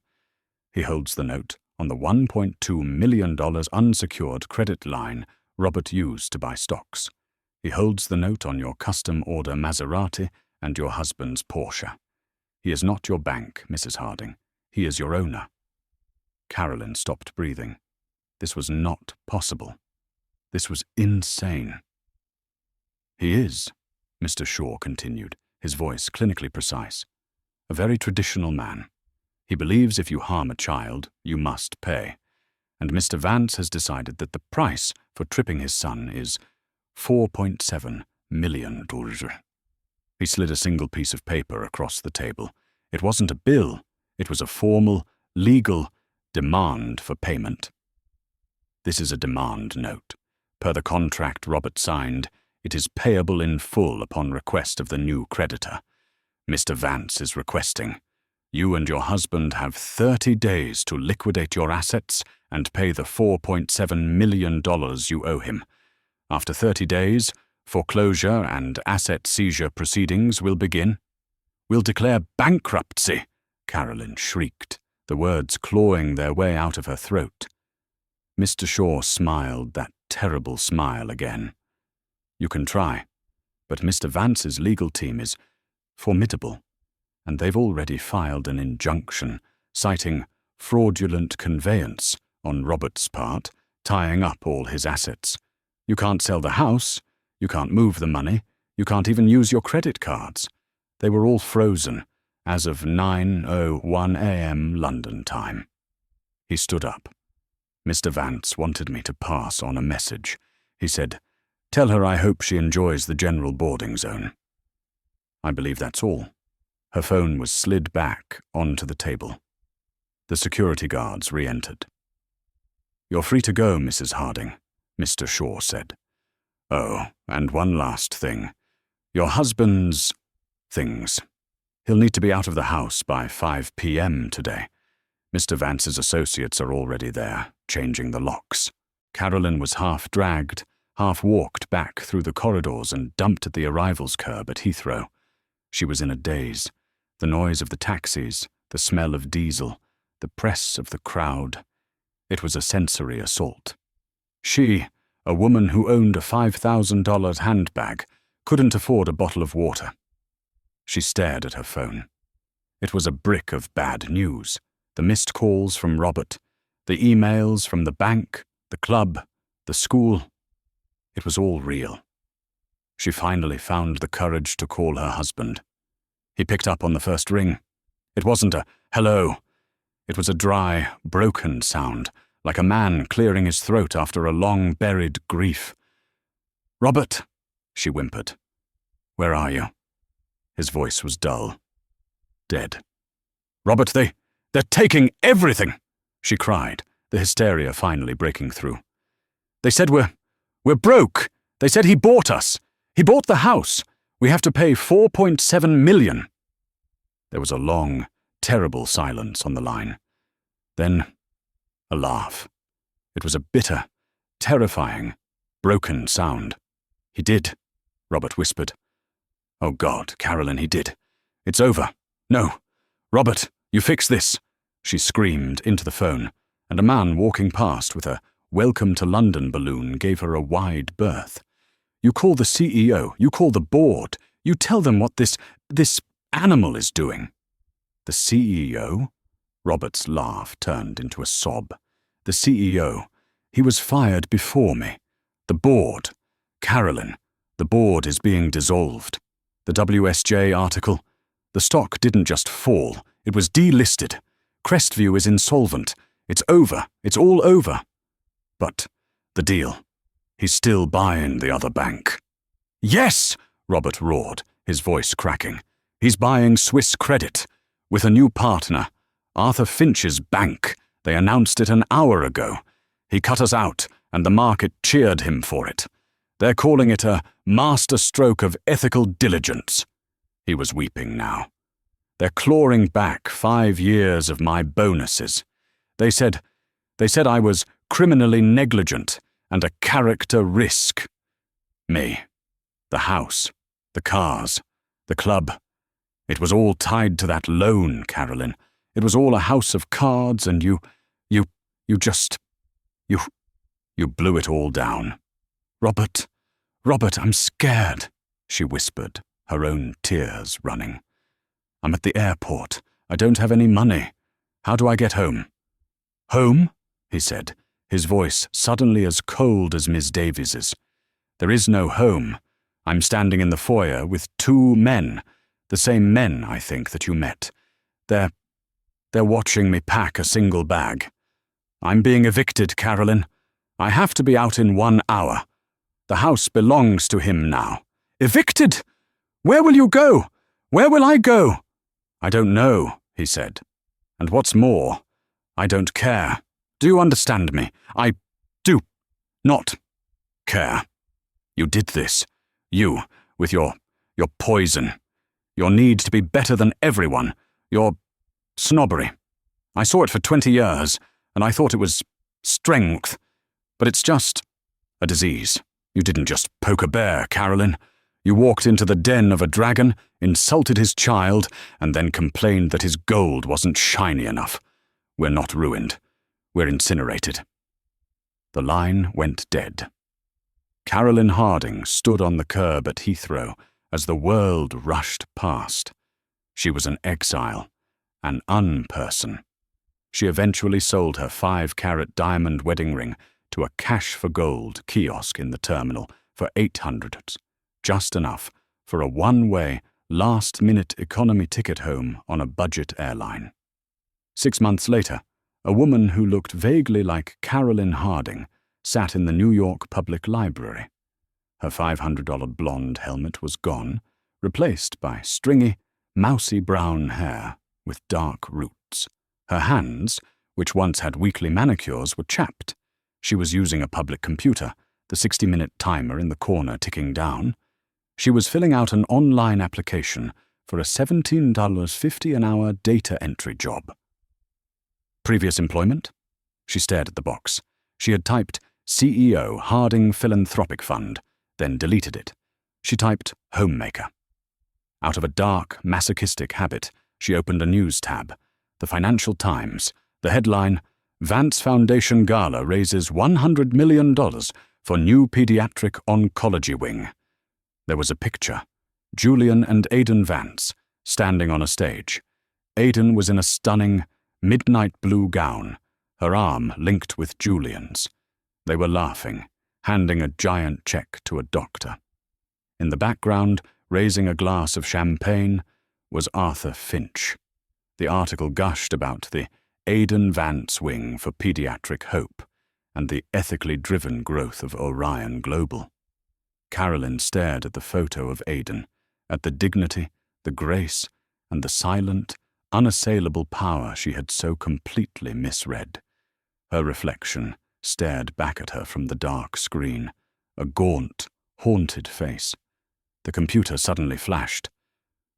He holds the note on the $1.2 million unsecured credit line Robert used to buy stocks. He holds the note on your custom-order Maserati and your husband's Porsche. He is not your bank, Mrs. Harding. He is your owner. Carolyn stopped breathing. This was not possible. This was insane. He is, Mr. Shaw continued, his voice clinically precise. A very traditional man. He believes if you harm a child, you must pay. And Mr. Vance has decided that the price for tripping his son is $4.7 million. He slid a single piece of paper across the table. It wasn't a bill. It was a formal, legal demand for payment. This is a demand note. Per the contract Robert signed, it is payable in full upon request of the new creditor. Mr. Vance is requesting. You and your husband have 30 days to liquidate your assets and pay the $4.7 million you owe him. After 30 days, foreclosure and asset seizure proceedings will begin. We'll declare bankruptcy, Carolyn shrieked, the words clawing their way out of her throat. Mr. Shaw smiled that terrible smile again. You can try, but Mr. Vance's legal team is formidable, and they've already filed an injunction citing fraudulent conveyance on Robert's part, tying up all his assets. You can't sell the house, you can't move the money, you can't even use your credit cards. They were all frozen as of 9:01 a.m. London time. He stood up. Mr. Vance wanted me to pass on a message. He said, "Tell her I hope she enjoys the general boarding zone." I believe that's all. Her phone was slid back onto the table. The security guards re-entered. "You're free to go, Mrs. Harding," Mr. Shaw said. "Oh, and one last thing. Your husband's things. He'll need to be out of the house by 5 p.m. today. Mr. Vance's associates are already there, changing the locks." Carolyn was half dragged, half walked back through the corridors and dumped at the arrivals curb at Heathrow. She was in a daze. The noise of the taxis, the smell of diesel, the press of the crowd. It was a sensory assault. She, a woman who owned a $5,000 handbag, couldn't afford a bottle of water. She stared at her phone. It was a brick of bad news. The missed calls from Robert, the emails from the bank, the club, the school. It was all real. She finally found the courage to call her husband. He picked up on the first ring. It wasn't a hello. It was a dry, broken sound, like a man clearing his throat after a long-buried grief. "Robert," she whimpered. "Where are you?" His voice was dull. "Dead." "Robert, they're taking everything!" she cried, the hysteria finally breaking through. "They said we're broke. They said he bought us. He bought the house. We have to pay $4.7 million. There was a long, terrible silence on the line. Then, a laugh. It was a bitter, terrifying, broken sound. "He did," Robert whispered. "Oh God, Carolyn, he did. It's over. No. Robert, you fix this," she screamed into the phone, and a man walking past with a "Welcome to London" balloon gave her a wide berth. "You call the CEO, you call the board, you tell them what this animal is doing." "The CEO?" Robert's laugh turned into a sob. "The CEO. He was fired before me. The board. Carolyn, the board is being dissolved. The WSJ article. The stock didn't just fall, it was delisted. Crestview is insolvent. It's over. It's all over. But the deal. He's still buying the other bank." "Yes!" Robert roared, his voice cracking. "He's buying Swiss Credit. With a new partner. Arthur Finch's bank. They announced it an hour ago. He cut us out, and the market cheered him for it. They're calling it a masterstroke of ethical diligence." He was weeping now. "They're clawing back 5 years of my bonuses. They said I was criminally negligent and a character risk. Me. The house. The cars. The club. It was all tied to that loan, Carolyn. It was all a house of cards, and you blew it all down. Robert, I'm scared," she whispered, her own tears running. "I'm at the airport. I don't have any money. How do I get home?" "Home?" he said, his voice suddenly as cold as Miss Davies's. "There is no home. I'm standing in the foyer with 2 men, the same men, I think, that you met. They're watching me pack a single bag. I'm being evicted, Carolyn. I have to be out in 1 hour. The house belongs to him now." "Evicted? Where will you go? Where will I go?" "I don't know," he said. "And what's more, I don't care. Do you understand me? I do not care. You did this. You, with your poison. Your need to be better than everyone. Your snobbery. I saw it for 20 years, and I thought it was strength. But it's just a disease. You didn't just poke a bear, Carolyn. You walked into the den of a dragon, insulted his child, and then complained that his gold wasn't shiny enough. We're not ruined. We're incinerated." The line went dead. Carolyn Harding stood on the curb at Heathrow as the world rushed past. She was an exile, an unperson. She eventually sold her 5-carat diamond wedding ring to a cash-for-gold kiosk in the terminal for $800, just enough for a one-way, last-minute economy ticket home on a budget airline. 6 months later, A woman who looked vaguely like Carolyn Harding sat in the New York Public Library. Her $500 blonde helmet was gone, replaced by stringy, mousy brown hair with dark roots. Her hands, which once had weekly manicures, were chapped. She was using a public computer, the 60-minute timer in the corner ticking down. She was filling out an online application for a $17.50 an hour data entry job. Previous employment? She stared at the box. She had typed CEO Harding Philanthropic Fund, then deleted it. She typed homemaker. Out of a dark, masochistic habit, she opened a news tab. The Financial Times. The headline, Vance Foundation Gala raises $100 million for new pediatric oncology wing. There was a picture. Julian and Aidan Vance, standing on a stage. Aidan was in a stunning, midnight blue gown, her arm linked with Julian's. They were laughing, handing a giant check to a doctor. In the background, raising a glass of champagne, was Arthur Finch. The article gushed about the Aidan Vance Wing for Pediatric Hope and the ethically driven growth of Orion Global. Carolyn stared at the photo of Aidan, at the dignity, the grace, and the silent, unassailable power she had so completely misread. Her reflection stared back at her from the dark screen, a gaunt, haunted face. The computer suddenly flashed.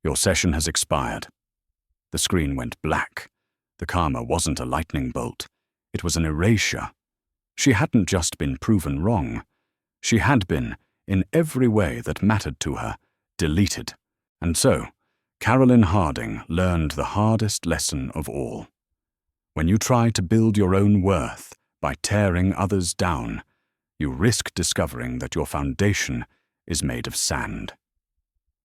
Your session has expired. The screen went black. The karma wasn't a lightning bolt. It was an erasure. She hadn't just been proven wrong. She had been, in every way that mattered to her, deleted. And so, Carolyn Harding learned the hardest lesson of all. When you try to build your own worth by tearing others down, you risk discovering that your foundation is made of sand.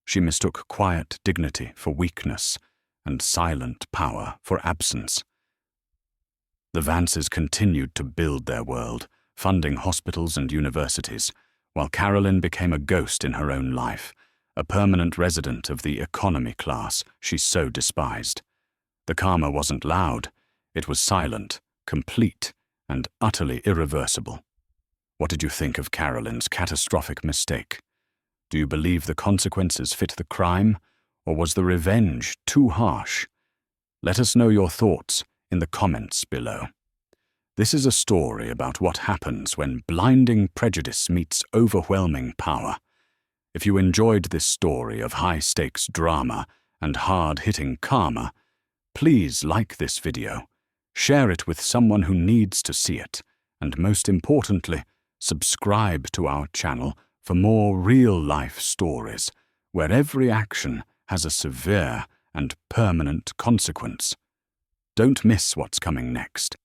She mistook quiet dignity for weakness and silent power for absence. The Vances continued to build their world, funding hospitals and universities, while Carolyn became a ghost in her own life, a permanent resident of the economy class she so despised. The karma wasn't loud. It was silent, complete, and utterly irreversible. What did you think of Carolyn's catastrophic mistake? Do you believe the consequences fit the crime, or was the revenge too harsh? Let us know your thoughts in the comments below. This is a story about what happens when blinding prejudice meets overwhelming power. If you enjoyed this story of high-stakes drama and hard-hitting karma, please like this video, share it with someone who needs to see it, and most importantly, subscribe to our channel for more real-life stories, where every action has a severe and permanent consequence. Don't miss what's coming next.